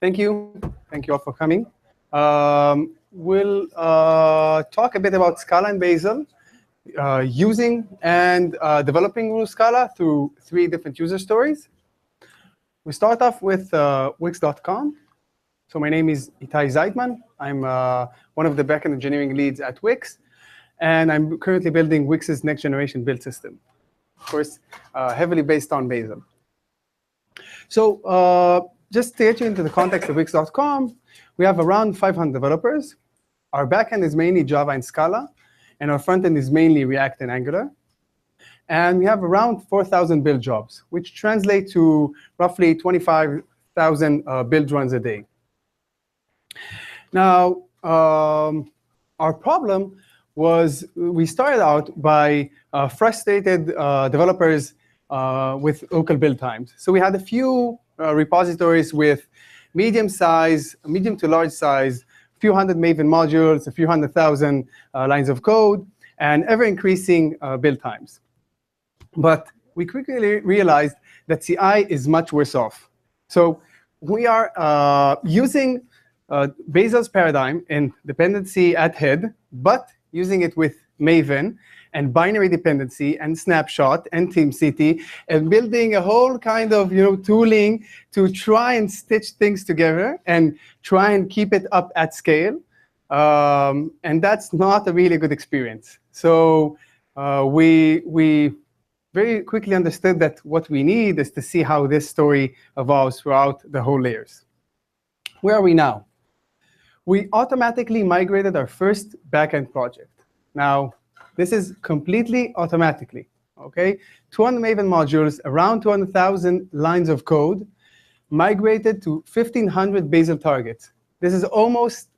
Thank you. Thank you all for coming. We'll talk a bit about Scala and Bazel, using and developing with Scala through 3 different user stories. We start off with Wix.com. So my name is Ittai Zeidman. I'm one of the backend engineering leads at Wix. And I'm currently building Wix's next generation build system. Of course, heavily based on Bazel. So just to get you into the context of Wix.com, we have around 500 developers. Our backend is mainly Java and Scala, and our frontend is mainly React and Angular. And we have around 4,000 build jobs, which translate to roughly 25,000 build runs a day. Now, our problem was we started out by frustrated developers with local build times. So we had a few repositories with medium to large size, a few hundred Maven modules, a few 100,000 lines of code, and ever-increasing build times. But we quickly realized that CI is much worse off. So we are using Bazel's paradigm in dependency at head, but using it with Maven and binary dependency and snapshot and TeamCity, and building a whole kind of tooling to try and stitch things together and try and keep it up at scale. And that's not a really good experience. So we very quickly understood that what we need is to see how this story evolves throughout the whole layers. Where are we now? We automatically migrated our first backend project. Now, this is completely automatically, OK? 200 Maven modules, around 200,000 lines of code, migrated to 1,500 Bazel targets. This is almost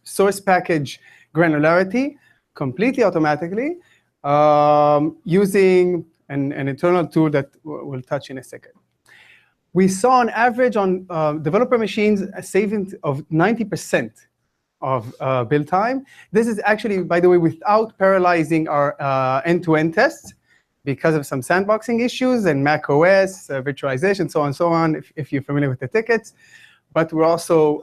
source package granularity, completely automatically, using an internal tool that we'll touch in a second. We saw on average on developer machines a savings of 90% of build time. This is actually, by the way, without paralyzing our end-to-end tests because of some sandboxing issues and Mac OS, virtualization, so on, if you're familiar with the tickets. But we're also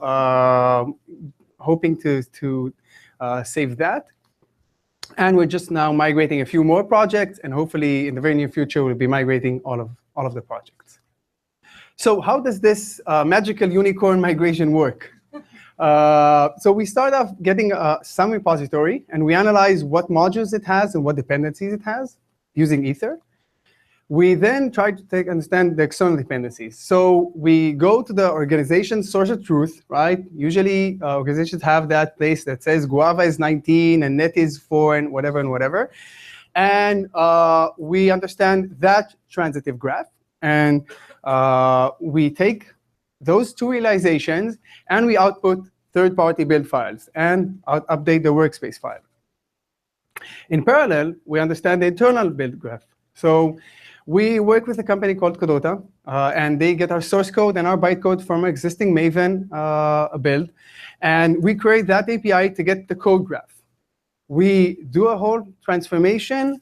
hoping to save that. And we're just now migrating a few more projects, and hopefully in the very near future, we'll be migrating all of the projects. So how does this magical unicorn migration work? So we start off getting some repository, and we analyze what modules it has and what dependencies it has using Ether. We then try to understand the external dependencies. So we go to the organization's source of truth, right? Usually, organizations have that place that says Guava is 19 and Net is 4 and whatever and whatever. And we understand that transitive graph. And we take those 2 realizations, and we output third-party build files and update the workspace file. In parallel, we understand the internal build graph. So we work with a company called Codota, and they get our source code and our bytecode from our existing Maven build. And we create that API to get the code graph. We do a whole transformation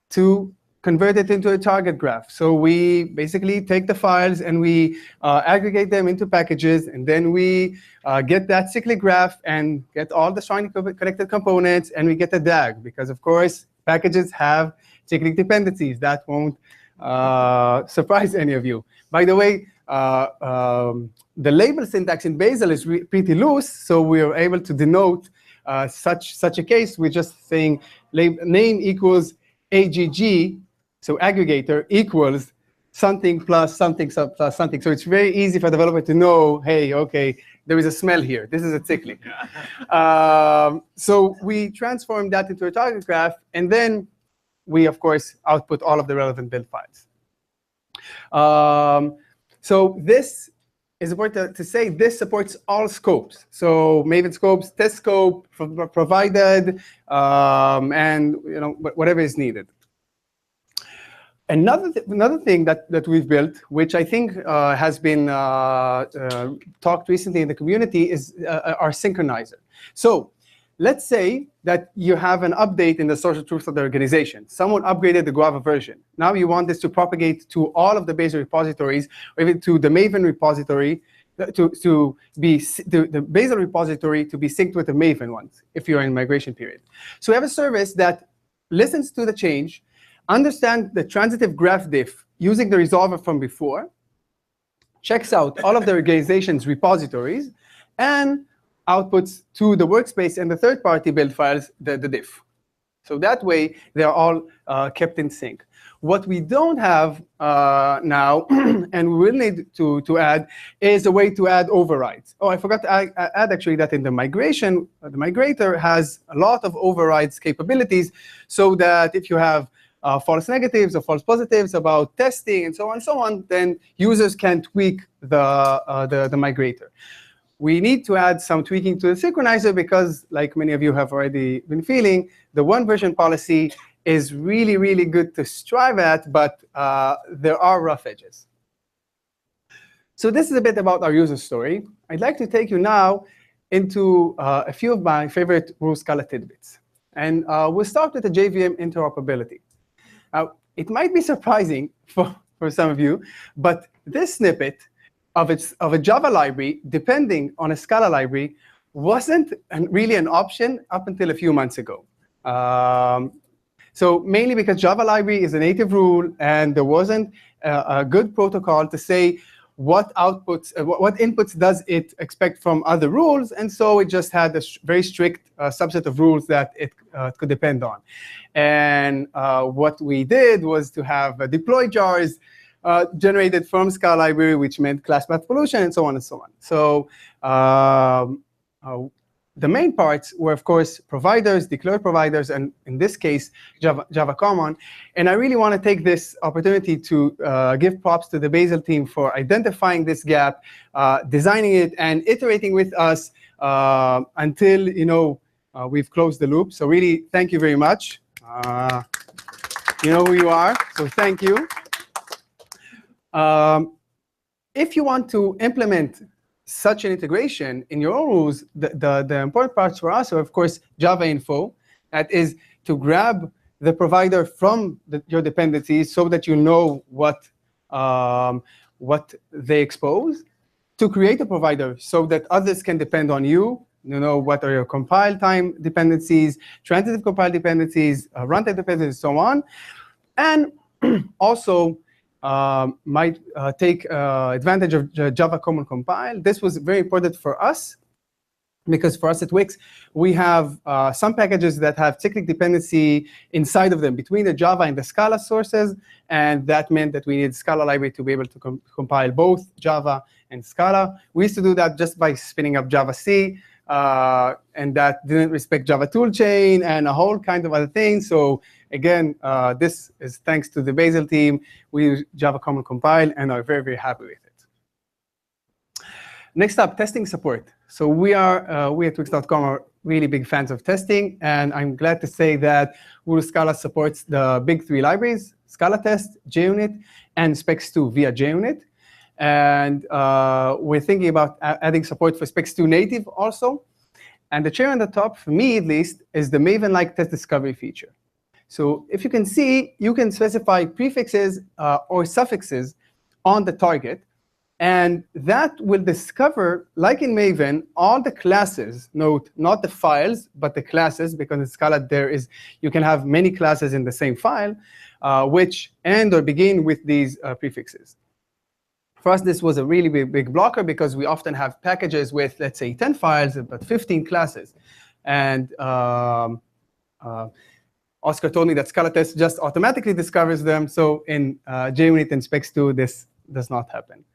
to convert it into a target graph. So we basically take the files and we aggregate them into packages, and then we get that cyclic graph and get all the strongly connected components, and we get a DAG, because of course packages have cyclic dependencies. That won't surprise any of you. By the way, the label syntax in Bazel is pretty loose, so we are able to denote such a case with just saying name equals AGG. So aggregator equals something plus something plus something. So it's very easy for a developer to know, hey, OK, there is a smell here. This is a cyclic. So we transform that into a target graph, and then we, of course, output all of the relevant build files. So this is important to say this supports all scopes. So Maven scopes, test scope provided, and whatever is needed. Another thing that we've built, which I think has been talked recently in the community, is our synchronizer. So let's say that you have an update in the source of truth of the organization. Someone upgraded the Guava version. Now you want this to propagate to all of the Bazel repositories, or even to the Maven repository the Bazel repository to be synced with the Maven ones if you're in migration period. So we have a service that listens to the change, understands the transitive graph diff using the resolver from before, checks out all of the organization's repositories, and outputs to the workspace and the third-party build files the diff. So that way, they're all kept in sync. What we don't have now, and we will need to add, is a way to add overrides. Oh, I forgot to add actually that in the migration, the migrator has a lot of overrides capabilities, so that if you have false negatives or false positives about testing and so on, then users can tweak the migrator. We need to add some tweaking to the synchronizer because, like many of you have already been feeling, the one version policy is really, really good to strive at, but there are rough edges. So this is a bit about our user story. I'd like to take you now into a few of my favorite Ru Scala tidbits. And we'll start with the JVM interoperability. Now, it might be surprising for some of you, but this snippet of a Java library, depending on a Scala library, wasn't really an option up until a few months ago. So mainly because Java library is a native rule, and there wasn't a good protocol to say what outputs, what inputs does it expect from other rules, and so it just had a very strict subset of rules that it could depend on. And what we did was to have deploy jars generated from Scala library, which meant class path pollution, and so on and so on. So the main parts were, of course, providers, declared providers, and in this case, Java Common. And I really want to take this opportunity to give props to the Bazel team for identifying this gap, designing it, and iterating with us until we've closed the loop. So really, thank you very much. You know who you are, so thank you. If you want to implement such an integration in your own rules, the important parts for us are, of course, Java info. That is to grab the provider from your dependencies so that you know what they expose. To create a provider so that others can depend on you. You know what are your compile time dependencies, transitive compile dependencies, runtime dependencies, and so on. And also, might take advantage of Java Common Compile. This was very important for us, because for us at Wix, we have some packages that have cyclic dependency inside of them between the Java and the Scala sources, and that meant that we needed Scala library to be able to compile both Java and Scala. We used to do that just by spinning up Java-C, and that didn't respect Java toolchain and a whole kind of other things. So again, this is thanks to the Bazel team. We use Java Common Compile and are very, very happy with it. Next up, testing support. So we at Wix.com are really big fans of testing, and I'm glad to say that Uru Scala supports the big three libraries: Scala Test, JUnit, and Specs2 via JUnit. And we're thinking about adding support for Specs2 native also. And the cherry on the top, for me at least, is the Maven-like test discovery feature. So if you can see, you can specify prefixes or suffixes on the target. And that will discover, like in Maven, all the classes. Note, not the files, but the classes, because in Scala you can have many classes in the same file, which end or begin with these prefixes. For us, this was a really big blocker, because we often have packages with, let's say, 10 files, but 15 classes. And Oscar told me that Scala Test just automatically discovers them. So in JUnit and Specs2, this does not happen.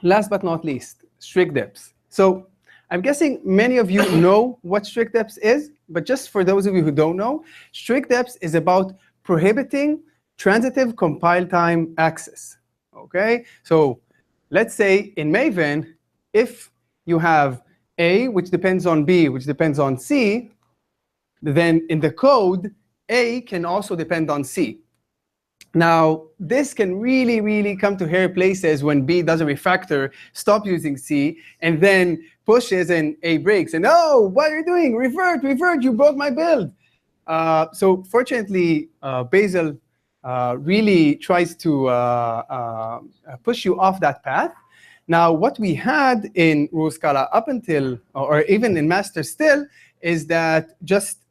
Last but not least, strict deps. So I'm guessing many of you know what strict deps is, but just for those of you who don't know, strict deps is about prohibiting transitive compile time access. Okay, so let's say in Maven, if you have A, which depends on B, which depends on C, then in the code, A can also depend on C. Now, this can really, really come to hairy places when B does a refactor, stop using C, and then pushes and A breaks. And oh, what are you doing? Revert, you broke my build. So fortunately, Bazel really tries to push you off that path. Now, what we had in Rule Scala up until, or even in master still, is that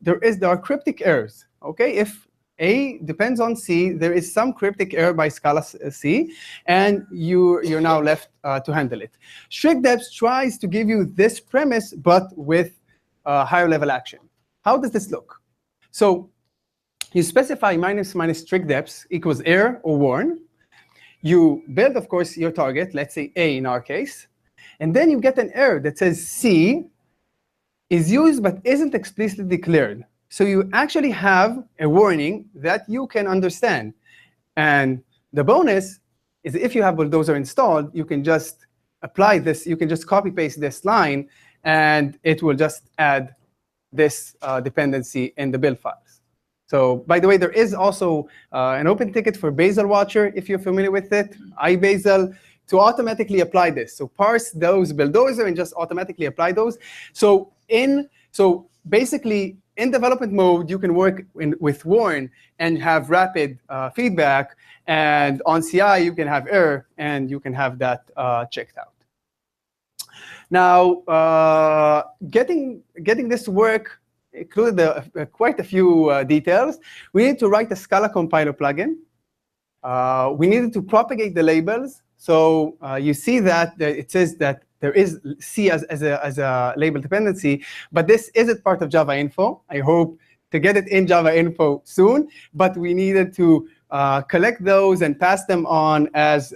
there are cryptic errors. Okay, if A depends on C, there is some cryptic error by Scala C, and you're now left to handle it. Strict depth tries to give you this premise, but with higher level action. How does this look? So you specify minus strict depth equals error or warn. You build, of course, your target, let's say A in our case, and then you get an error that says C is used but isn't explicitly declared. So you actually have a warning that you can understand. And the bonus is if you have Bulldozer installed, you can just apply this, you can just copy-paste this line, and it will just add this dependency in the build files. So, by the way, there is also an open ticket for Bazel Watcher, if you're familiar with it, iBazel, to automatically apply this. So parse those Bulldozer and just automatically apply those. So basically, in development mode, you can work with warn and have rapid feedback. And on CI, you can have error, and you can have that checked out. Now, getting this to work included quite a few details. We need to write a Scala compiler plugin. We needed to propagate the labels. So you see that it says that there is C as a label dependency, but this isn't part of Java Info. I hope to get it in Java Info soon, but we needed to collect those and pass them on as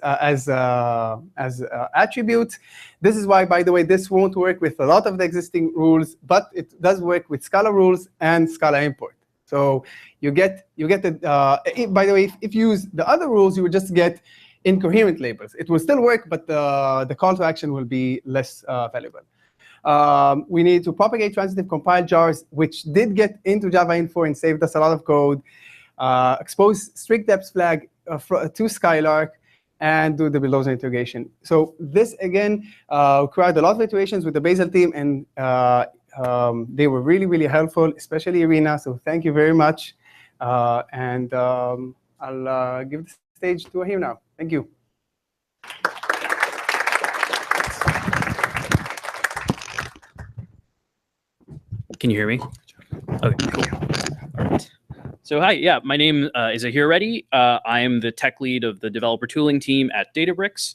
attributes. This is why, by the way, this won't work with a lot of the existing rules, but it does work with Scala rules and Scala import. So you get the, by the way, if you use the other rules, you would just get incoherent labels. It will still work, but the call to action will be less valuable. We need to propagate transitive compile jars, which did get into Java Info and saved us a lot of code. Expose strict depth flag to Skylark, and do the Bulldozer integration. So this, again, required a lot of iterations with the Bazel team, and they were really, really helpful, especially Irina. So thank you very much. And I'll give the stage to Ahir now. Thank you. Can you hear me? Okay, cool. All right. So hi, yeah, my name is Ahir Reddy. I am the tech lead of the developer tooling team at Databricks.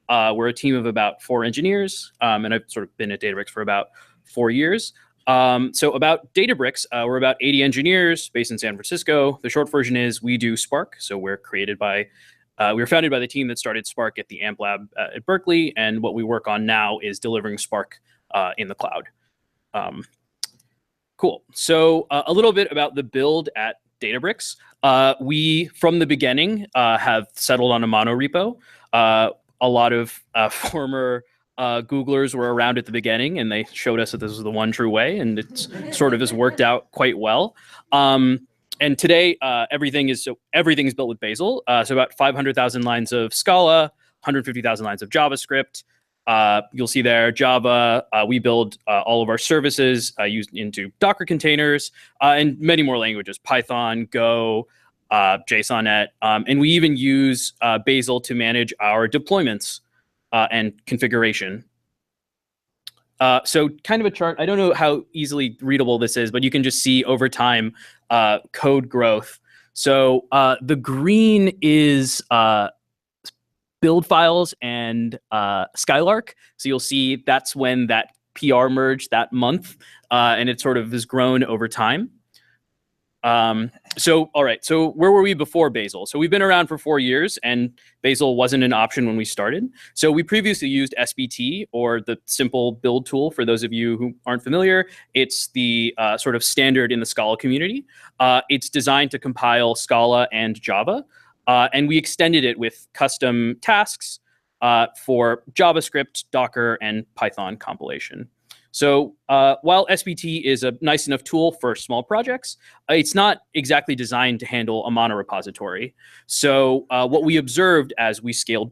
We're a team of about 4 engineers, and I've sort of been at Databricks for about 4 years. So about Databricks, we're about 80 engineers based in San Francisco. The short version is we do Spark. So we were founded by the team that started Spark at the AMP Lab at Berkeley, and what we work on now is delivering Spark in the cloud. Cool. So a little bit about the build at Databricks. We, from the beginning, have settled on a monorepo. A lot of former Googlers were around at the beginning, and they showed us that this was the one true way, and it sort of has worked out quite well. And today, everything is built with Bazel. So about 500,000 lines of Scala, 150,000 lines of JavaScript. You'll see there Java. We build all of our services used into Docker containers and many more languages, Python, Go, JSONnet. And we even use Bazel to manage our deployments and configuration. So kind of a chart. I don't know how easily readable this is, but you can just see over time code growth. So the green is build files and Skylark. So you'll see that's when that PR merged that month, and it sort of has grown over time. So, all right, so where were we before Bazel? So we've been around for 4 years, and Bazel wasn't an option when we started. So we previously used SBT, or the simple build tool. For those of you who aren't familiar, it's the sort of standard in the Scala community. It's designed to compile Scala and Java. And we extended it with custom tasks for JavaScript, Docker, and Python compilation. So while SBT is a nice enough tool for small projects, it's not exactly designed to handle a monorepository. So what we observed as we scaled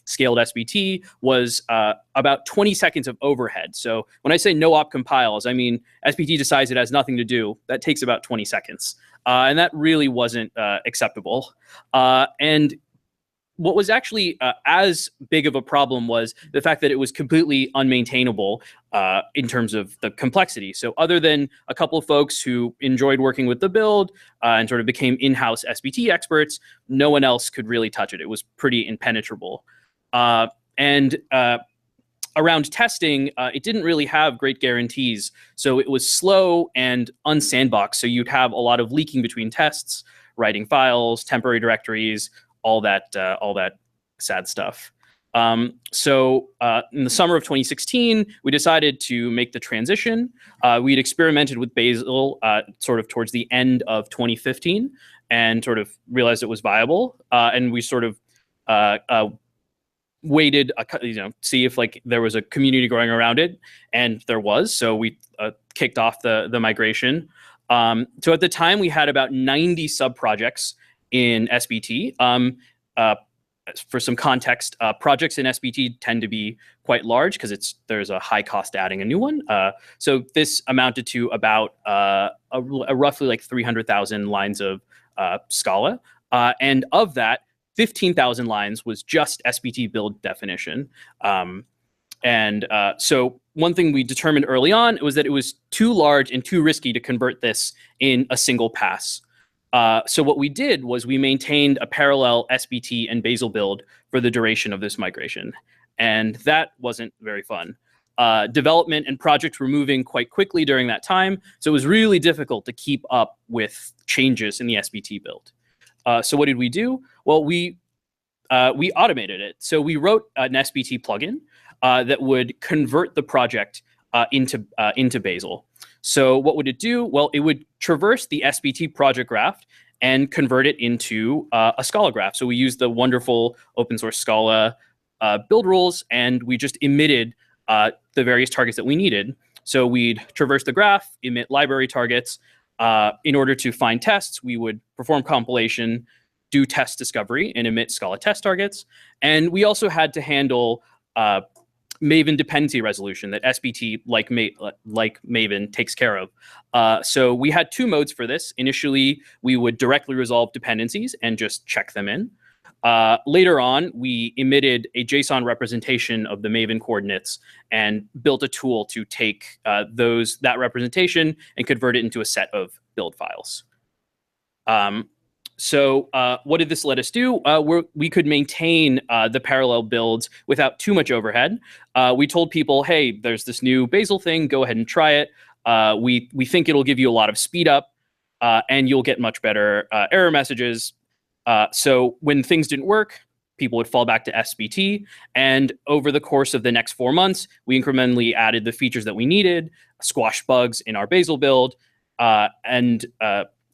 scaled SBT was about 20 seconds of overhead. So when I say no op compiles, I mean SBT decides it has nothing to do. That takes about 20 seconds. And that really wasn't acceptable. And what was actually as big of a problem was the fact that it was completely unmaintainable in terms of the complexity. So other than a couple of folks who enjoyed working with the build and sort of became in-house SBT experts, no one else could really touch it. It was pretty impenetrable. And around testing, it didn't really have great guarantees. So it was slow and unsandboxed. So you'd have a lot of leaking between tests, writing files, temporary directories, all that sad stuff. So in the summer of 2016, we decided to make the transition. We'd experimented with Bazel sort of towards the end of 2015 and sort of realized it was viable. And we sort of waited, see if like there was a community growing around it, and there was. So we kicked off the migration. So at the time, we had about 90 sub-projects in SBT. For some context, projects in SBT tend to be quite large because there's a high cost to adding a new one. So this amounted to about a roughly like 300,000 lines of Scala. And of that, 15,000 lines was just SBT build definition. So one thing we determined early on was that it was too large and too risky to convert this in a single pass. So what we did was we maintained a parallel SBT and Bazel build for the duration of this migration. And that wasn't very fun. Development and projects were moving quite quickly during that time. So it was really difficult to keep up with changes in the SBT build. So what did we do? Well, we automated it. So we wrote an SBT plugin that would convert the project into Bazel. So what would it do? Well, it would traverse the SBT project graph and convert it into a Scala graph. So we used the wonderful open source Scala build rules, and we just emitted the various targets that we needed. So we'd traverse the graph, emit library targets. In order to find tests, we would perform compilation, do test discovery, and emit Scala test targets. And we also had to handle Maven dependency resolution that SBT, like Maven, takes care of. So we had two modes for this. Initially, we would directly resolve dependencies and just check them in. Later on, we emitted a JSON representation of the Maven coordinates and built a tool to take that representation and convert it into a set of build files. So what did this let us do? We could maintain the parallel builds without too much overhead. We told people, hey, there's this new Bazel thing. Go ahead and try it. We think it'll give you a lot of speed up, and you'll get much better error messages. So when things didn't work, people would fall back to SBT. And over the course of the next 4 months, we incrementally added the features that we needed, squashed bugs in our Bazel build, and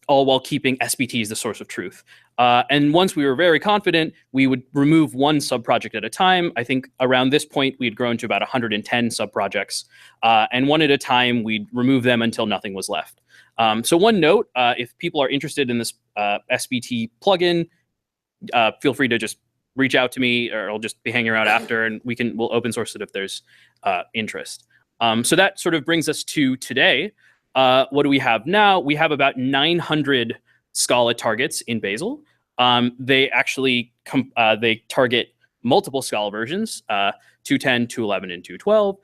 all while keeping SBT as the source of truth. And once we were very confident, we would remove one sub-project at a time. I think around this point, we had grown to about 110 sub-projects. And one at a time, we'd remove them until nothing was left. So one note, if people are interested in this SBT plugin, feel free to just reach out to me, or I'll just be hanging around after, and we'll open source it if there's interest. So that sort of brings us to today. What do we have now? We have about 900 Scala targets in Bazel. They actually they target multiple Scala versions, 2.10, 2.11, and 2.12.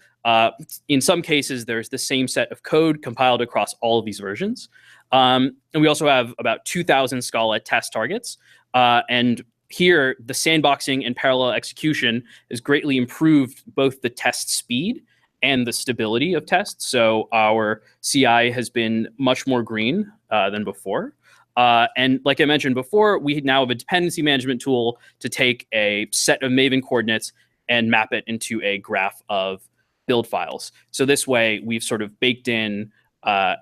In some cases, there's the same set of code compiled across all of these versions. And we also have about 2,000 Scala test targets. And here, the sandboxing and parallel execution has greatly improved both the test speed and the stability of tests. So our CI has been much more green than before. And like I mentioned before, we now have a dependency management tool to take a set of Maven coordinates and map it into a graph of build files. So this way, we've sort of baked in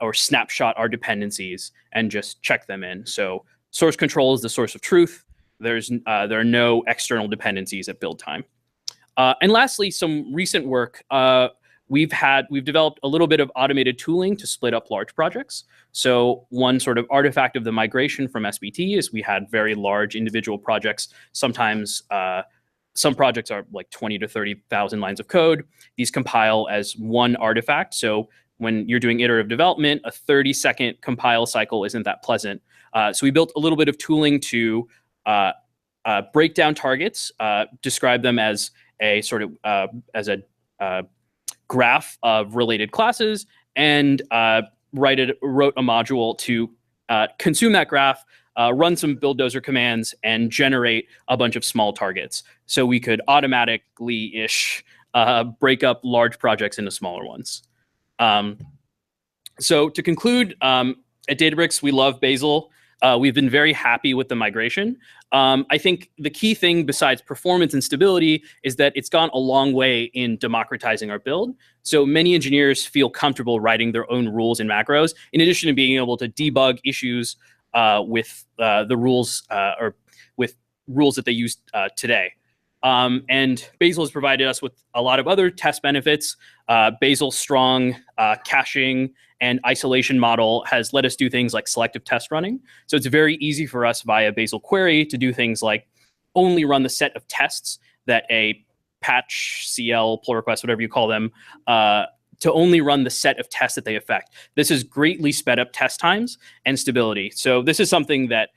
or snapshot our dependencies and just check them in. So source control is the source of truth. There are no external dependencies at build time. And lastly, some recent work. We've developed a little bit of automated tooling to split up large projects. So one sort of artifact of the migration from SBT is we had very large individual projects, sometimes some projects are like 20 to 30,000 lines of code. These compile as one artifact. So when you're doing iterative development, a 30-second compile cycle isn't that pleasant. So we built a little bit of tooling to break down targets, describe them as a sort of graph of related classes, and wrote a module to consume that graph, run some bulldozer commands, and generate a bunch of small targets. So we could automatically-ish break up large projects into smaller ones. So to conclude, at Databricks, we love Bazel. We've been very happy with the migration. I think the key thing besides performance and stability is that it's gone a long way in democratizing our build. So many engineers feel comfortable writing their own rules and macros, in addition to being able to debug issues with the rules or with rules that they use today. And Bazel has provided us with a lot of other test benefits. Bazel's strong caching and isolation model has let us do things like selective test running. So it's very easy for us via Bazel query to do things like only run the set of tests that a patch, CL, pull request, whatever you call them, to only run the set of tests that they affect. This has greatly sped up test times and stability. So this is something that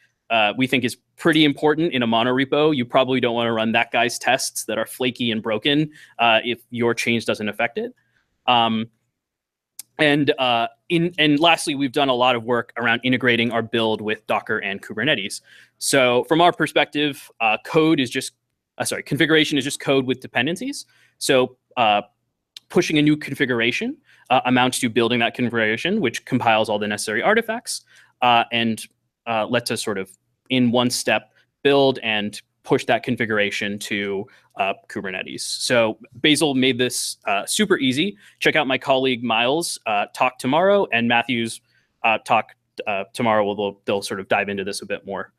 we think is pretty important in a monorepo. You probably don't want to run that guy's tests that are flaky and broken if your change doesn't affect it. And lastly, we've done a lot of work around integrating our build with Docker and Kubernetes. So from our perspective, configuration is just code with dependencies. So pushing a new configuration amounts to building that configuration, which compiles all the necessary artifacts and lets us sort of in one step build and push that configuration to Kubernetes. So Bazel made this super easy. Check out my colleague Miles' talk tomorrow, and Matthew's talk tomorrow. They'll sort of dive into this a bit more.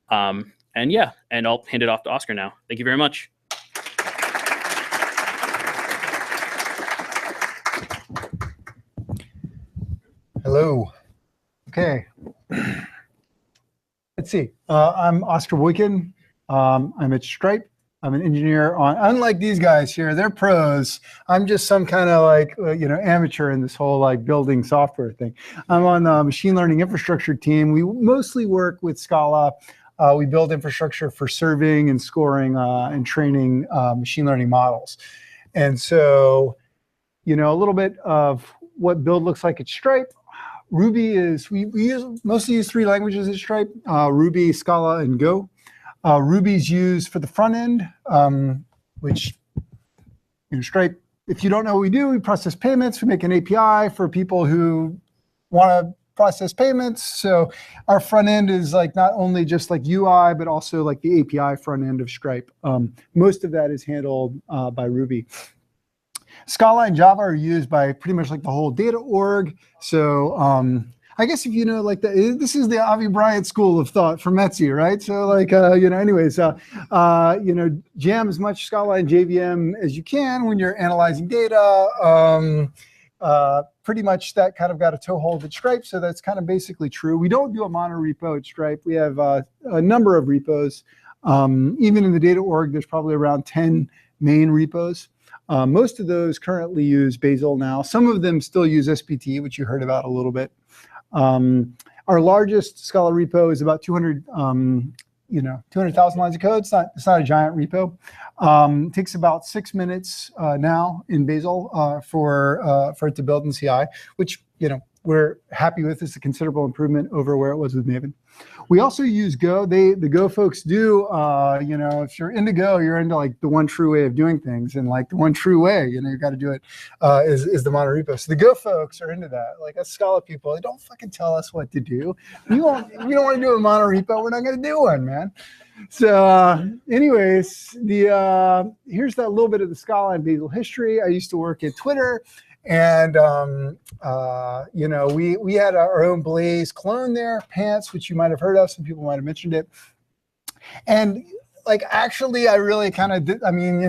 And I'll hand it off to Oscar now. Thank you very much. Hello. Okay. Let's see. I'm Oscar Boykin. I'm at Stripe. I'm an engineer on, unlike these guys here, they're pros. I'm just some kind of like, amateur in this whole like building software thing. I'm on the machine learning infrastructure team. We mostly work with Scala. We build infrastructure for serving and scoring and training machine learning models. And so, a little bit of what build looks like at Stripe. Ruby is, we mostly use 3 languages at Stripe, Ruby, Scala, and Go. Ruby's used for the front end, which Stripe, if you don't know what we do, we process payments. We make an API for people who want to process payments. So our front end is like not only just like UI, but also like the API front end of Stripe. Most of that is handled by Ruby. Scala and Java are used by pretty much like the whole data org. So I guess if like this is the Avi Bryant school of thought from Metzi, right? So like, anyways, jam as much Scala and JVM as you can when you're analyzing data. Pretty much that kind of got a toehold at Stripe. So that's kind of basically true. We don't do a monorepo at Stripe. We have a number of repos. Even in the data org, there's probably around 10 main repos. Most of those currently use Bazel now. Some of them still use SPT, which you heard about a little bit. Our largest Scala repo is about 200,000 lines of code. It's not a giant repo. It takes about 6 minutes now in Bazel for it to build in CI, which we're happy with. It's a considerable improvement over where it was with Maven. We also use Go. The Go folks do, if you're into Go, you're into like the one true way of doing things, and like the one true way, you got to do it is the monorepo. So the Go folks are into that. Like us Scala people, they don't fucking tell us what to do. If you don't want to do a monorepo, we're not going to do one, man. So anyways, here's that little bit of the Scala and Bazel history. I used to work at Twitter. And, we had our own Blaze clone there, Pants, which you might have heard of. Some people might have mentioned it. And like, actually, I really kind of did. I mean,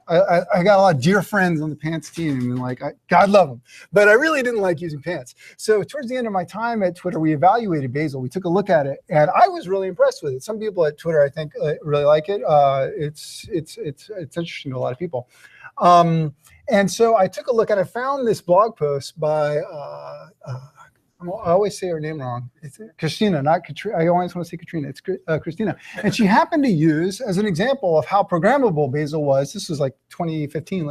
I got a lot of dear friends on the pants team, and like, God love them, but I really didn't like using pants. So towards the end of my time at Twitter, we evaluated Bazel. We took a look at it, and I was really impressed with it. Some people at Twitter, I think, really like it. It's interesting to a lot of people. And so I took a look, and I found this blog post by I always say her name wrong. It's Christina, not Katrina. I always want to say Katrina. It's Christina. And she happened to use, as an example of how programmable Bazel was, this was like 2015,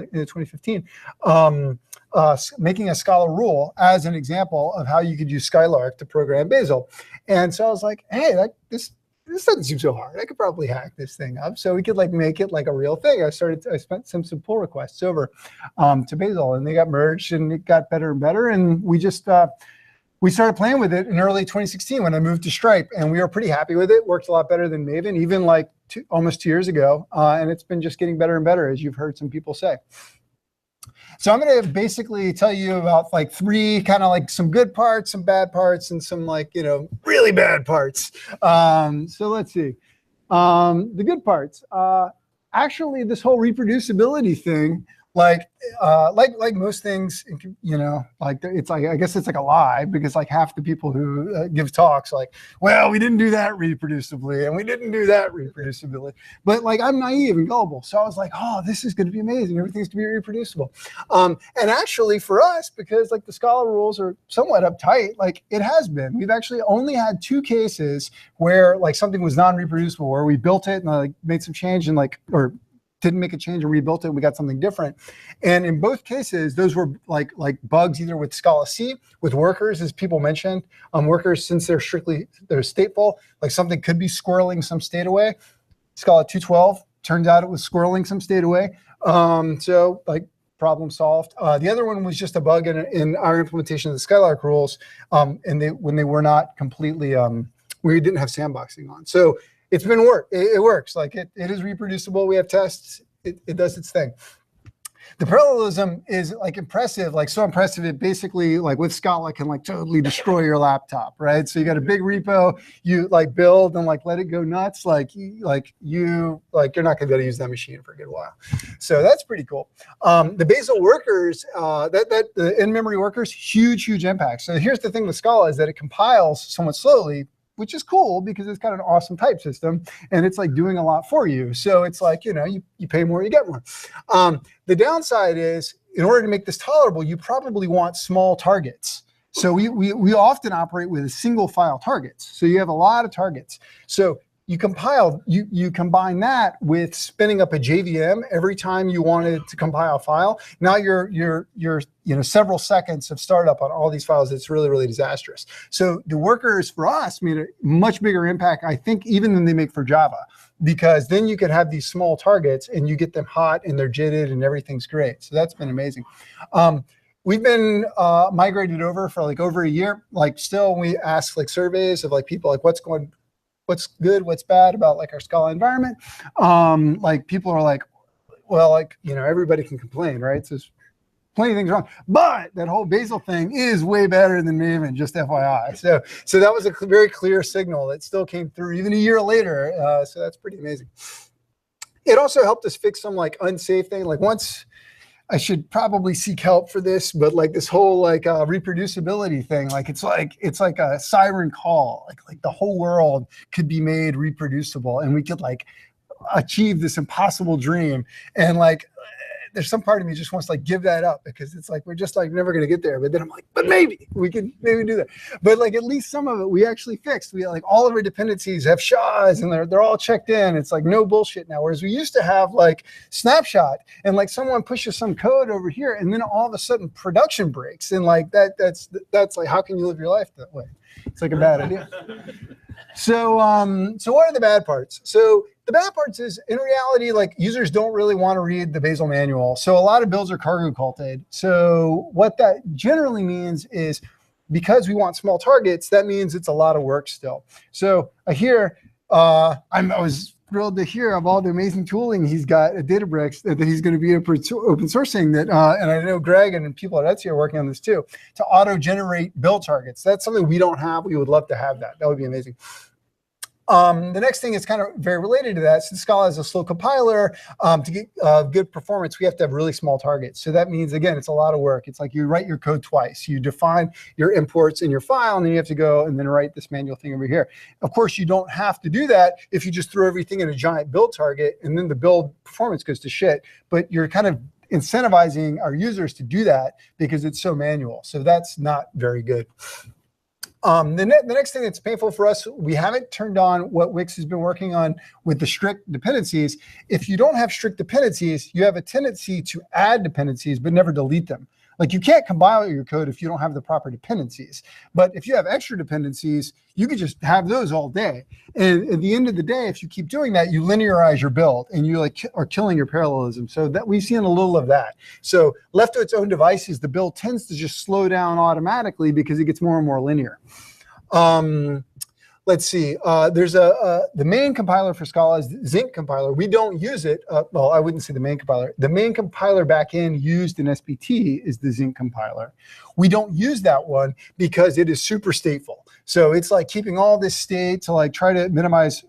making a Scala rule as an example of how you could use Skylark to program Bazel. And so I was like, hey, this doesn't seem so hard. I could probably hack this thing up. So we could like make it like a real thing. I spent some pull requests over to Bazel, and they got merged, and it got better and better. And we just we started playing with it in early 2016 when I moved to Stripe, and we were pretty happy with it. Worked a lot better than Maven, even like almost 2 years ago. And it's been just getting better and better, as you've heard some people say. So I'm going to basically tell you about like three kind of like some good parts, some bad parts, and some like, really bad parts. So let's see. The good parts. Actually, this whole reproducibility thing, like most things, like it's like, I guess it's like a lie, because like half the people who give talks like, well, we didn't do that reproducibly, and we didn't do that reproducibly. But like, I'm naive and gullible. So I was like, oh, this is going to be amazing. Everything's going to be reproducible. And actually for us, because like the Scala rules are somewhat uptight, like it has been. We've actually only had 2 cases where like something was non-reproducible, where we built it and like made some change and like, or didn't make a change and rebuilt it, and we got something different. And in both cases, those were like bugs either with Scala C, with workers, as people mentioned. Workers, since they're stateful, like something could be squirreling some state away. Scala 212, turns out it was squirreling some state away. So like problem solved. The other one was just a bug in our implementation of the Skylark rules, and when they were not completely, we didn't have sandboxing on. So it's been it works. Like it is reproducible. We have tests. It does its thing. The parallelism is like impressive, like so impressive. It basically, like with Scala, can like totally destroy your laptop, right? So you got a big repo, you like build and like let it go nuts. You're not gonna be able to use that machine for a good while. So that's pretty cool. The Bazel workers, the in-memory workers, huge impact. So here's the thing with Scala is that it compiles somewhat slowly, which is cool because it's got an awesome type system, and it's like doing a lot for you. So it's like, you pay more, you get more. The downside is, in order to make this tolerable, you probably want small targets. So we often operate with a single file targets. So you have a lot of targets. So you combine that with spinning up a JVM every time you wanted to compile a file. Now you're several seconds of startup on all these files. It's really disastrous. So the workers for us made a much bigger impact, I think, even than they make for Java, because then you could have these small targets and you get them hot and they're JITted and everything's great. So that's been amazing. We've been migrated over for like over a year. Like still, we ask like surveys of like people like what's good, what's bad about like our Scala environment. Like people are like, well, like, everybody can complain, right? So there's plenty of things wrong, but that whole Bazel thing is way better than Maven, just FYI. So that was a very clear signal that still came through even a year later. So that's pretty amazing. It also helped us fix some like unsafe thing. Like once, I should probably seek help for this, but like this whole like reproducibility thing, like it's like a siren call. Like the whole world could be made reproducible, and we could like achieve this impossible dream. And like there's some part of me just wants to like give that up, because it's like we're just like never gonna get there. But then I'm like, but maybe we can do that. But like at least some of it we actually fixed. We like all of our dependencies have SHAs and they're all checked in. It's like no bullshit now. Whereas we used to have like snapshot and like someone pushes some code over here and then all of a sudden production breaks, and like that's like, how can you live your life that way? It's like a bad idea. So what are the bad parts? So the bad parts is, in reality, like users don't really want to read the Bazel manual. So a lot of builds are cargo culted. So what that generally means is, because we want small targets, that means it's a lot of work still. So Ahir, I was thrilled to hear of all the amazing tooling he's got at Databricks that he's going to be open sourcing that, and I know Greg and people at Etsy are working on this too, to auto-generate build targets. That's something we don't have. We would love to have that. That would be amazing. The next thing is kind of very related to that. Since Scala is a slow compiler, to get good performance, we have to have really small targets. So that means, again, it's a lot of work. It's like you write your code twice. You define your imports in your file, and then you have to go and then write this manual thing over here. Of course, you don't have to do that if you just throw everything in a giant build target, and then the build performance goes to shit. But you're kind of incentivizing our users to do that because it's so manual. So that's not very good. The next thing that's painful for us, we haven't turned on what Wix has been working on with the strict dependencies. If you don't have strict dependencies, you have a tendency to add dependencies but never delete them. Like you can't compile your code if you don't have the proper dependencies. But if you have extra dependencies, you could just have those all day. And at the end of the day, if you keep doing that, you linearize your build and you like are killing your parallelism. So that we've seen a little of that. So left to its own devices, the build tends to just slow down automatically because it gets more and more linear. Let's see. There's the main compiler for Scala is the Zinc compiler. We don't use it. Well, I wouldn't say the main compiler. The main compiler backend used in SPT is the Zinc compiler. We don't use that one because it is super stateful. So it's like keeping all this state to like try to minimize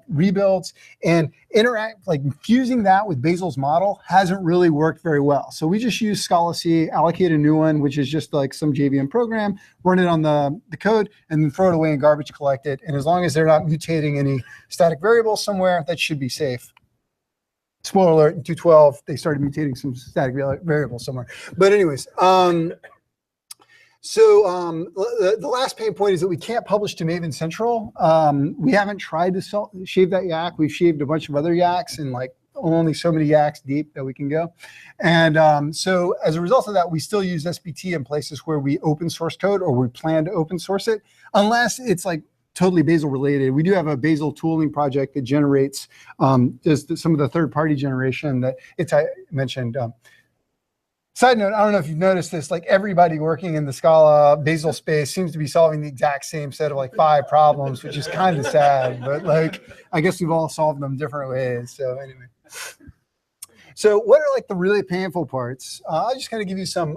rebuilds and interact, like fusing that with Bazel's model hasn't really worked very well. So we just use Scala C, allocate a new one, which is just like some JVM program, run it on the code, and then throw it away in garbage, collect it. And as long as they're not mutating any static variables somewhere, that should be safe. Spoiler alert, in 2.12, they started mutating some static variables somewhere. But anyways, the last pain point is that we can't publish to Maven Central. We haven't tried to shave that yak. We've shaved a bunch of other yaks and like only so many yaks deep that we can go. And so as a result of that, we still use SPT in places where we open source code or we plan to open source it, unless it's like totally Bazel related. We do have a Bazel tooling project that generates just some of the third-party generation that Ittai mentioned. Side note, I don't know if you've noticed this, like everybody working in the Scala Bazel space seems to be solving the exact same set of like 5 problems, which is kind of sad, but like, I guess we've all solved them different ways. So anyway. So what are like the really painful parts? I'll just kind of give you some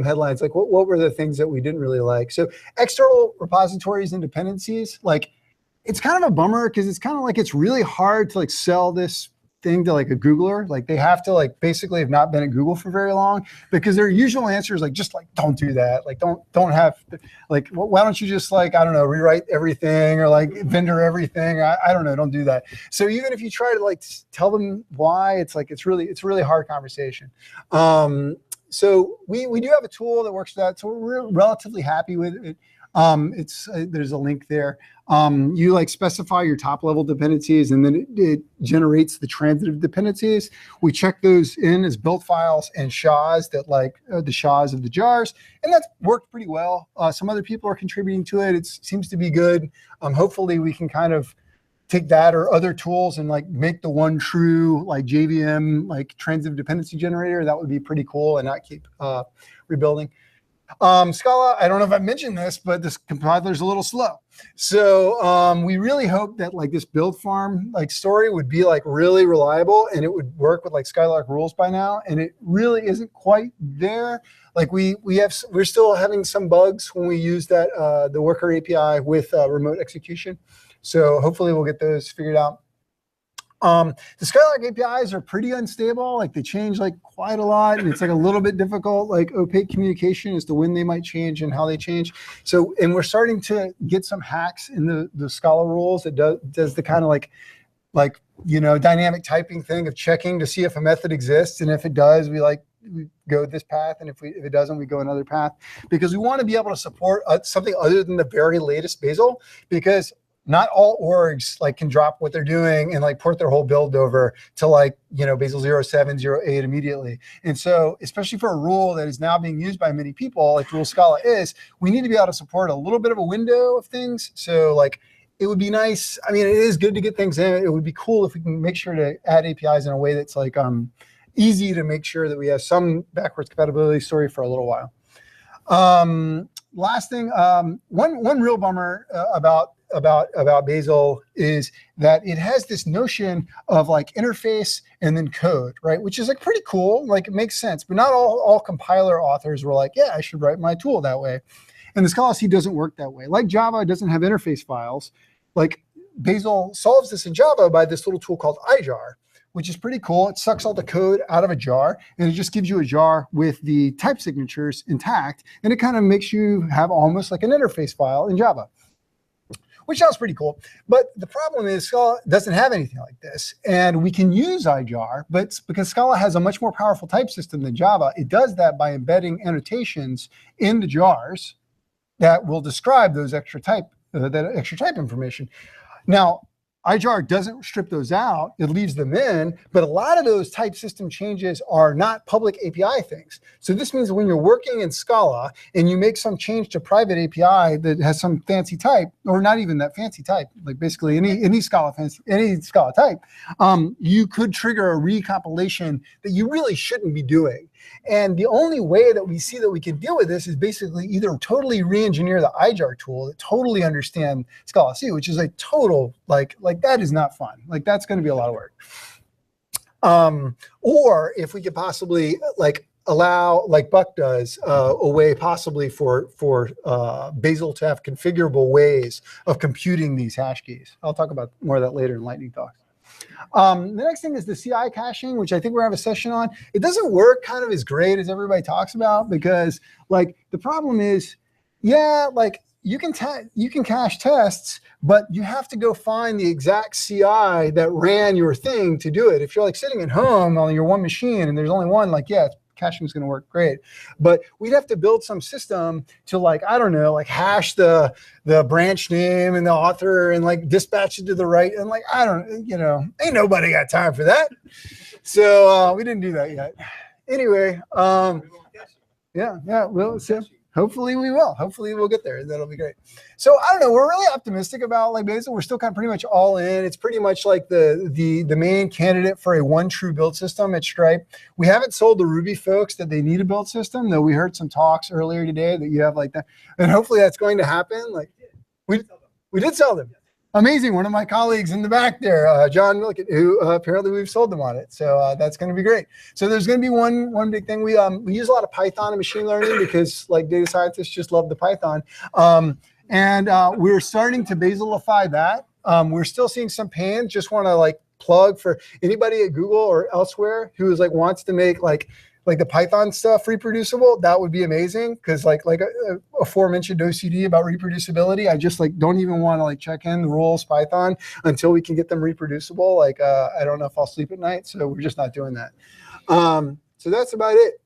headlines. Like what were the things that we didn't really like? So external repositories and dependencies, like it's kind of a bummer because it's kind of like it's really hard to like sell this thing to like a Googler. Like they have to like basically have not been at Google for very long because their usual answer is like just like don't do that. Like don't have like why don't you just like I don't know rewrite everything or like vendor everything. I don't know. Don't do that. So even if you try to like tell them why, it's like it's really hard conversation. So we do have a tool that works for that. So we're relatively happy with it. There's a link there. You like specify your top level dependencies and then it generates the transitive dependencies. We check those in as build files and SHAs that like the SHAs of the jars. And that's worked pretty well. Some other people are contributing to it. It seems to be good. Hopefully we can kind of take that or other tools and like make the one true like JVM, like transitive dependency generator. That would be pretty cool and not keep rebuilding. Scala, I don't know if I mentioned this, but this compiler is a little slow. So we really hope that like this build farm like story would be like really reliable and it would work with like Skylark rules by now. And it really isn't quite there. Like we're still having some bugs when we use that the worker API with remote execution. So hopefully we'll get those figured out. The Skylark APIs are pretty unstable. Like they change like quite a lot, and it's like a little bit difficult, like opaque communication as to when they might change and how they change. So, and we're starting to get some hacks in the Scala rules that does the kind of like you know dynamic typing thing of checking to see if a method exists, and if it does, we go this path, and if it doesn't, we go another path, because we want to be able to support something other than the very latest Bazel, because not all orgs like can drop what they're doing and like port their whole build over to like, you know, Bazel 07, 08 immediately. And so, especially for a rule that is now being used by many people, like the rule Scala is, we need to be able to support a little bit of a window of things. So like, it would be nice. I mean, it is good to get things in. It would be cool if we can make sure to add APIs in a way that's like easy to make sure that we have some backwards compatibility story for a little while. Last thing, one real bummer about Bazel is that it has this notion of like interface and then code, right? Which is like pretty cool, like it makes sense, but not all compiler authors were like, yeah, I should write my tool that way. And the Scala C doesn't work that way. Like Java doesn't have interface files, like Bazel solves this in Java by this little tool called ijar, which is pretty cool. It sucks all the code out of a jar, and it just gives you a jar with the type signatures intact, and it kind of makes you have almost like an interface file in Java, which sounds pretty cool. But the problem is Scala doesn't have anything like this. And we can use ijar, but because Scala has a much more powerful type system than Java, it does that by embedding annotations in the jars that will describe those extra type, information. Now, ijar doesn't strip those out, it leaves them in, but a lot of those type system changes are not public API things. So this means when you're working in Scala and you make some change to private API that has some fancy type, or not even that fancy type, like basically any Scala type, you could trigger a recompilation that you really shouldn't be doing. And the only way that we see that we can deal with this is basically either totally re-engineer the ijar tool that totally understand Scala C, which is a total, like that is not fun. Like that's going to be a lot of work. Or if we could possibly allow, like Buck does, a way possibly for Bazel to have configurable ways of computing these hash keys. I'll talk about more of that later in lightning talks. The next thing is the CI caching, which I think we're having a session on. It doesn't work kind of as great as everybody talks about because the problem is, yeah, you can cache tests, but you have to go find the exact CI that ran your thing to do it. If you're sitting at home on your one machine and there's only one, yeah, caching is going to work great, but we'd have to build some system to I don't know, hash the branch name and the author and dispatch it to the right. And I don't, ain't nobody got time for that. So we didn't do that yet. Anyway, yeah, well, so hopefully we will. Hopefully we'll get there. That'll be great. So I don't know. We're really optimistic about Bazel. We're still kind of pretty much all in. It's pretty much the main candidate for a one true build system at Stripe. We haven't sold the Ruby folks that they need a build system, though we heard some talks earlier today that you have that. And hopefully that's going to happen. We did sell them. Amazing. One of my colleagues in the back there, John Milliken, who apparently we've sold them on it. So that's going to be great. So there's going to be one big thing. We use a lot of Python and machine learning because data scientists just love the Python. And we're starting to Bazelify that. We're still seeing some pain. Just want to plug for anybody at Google or elsewhere who is wants to make the Python stuff reproducible. That would be amazing because like aforementioned OCD about reproducibility, I just don't even want to check in the rules Python until we can get them reproducible. I don't know if I'll sleep at night, so we're just not doing that. So that's about it.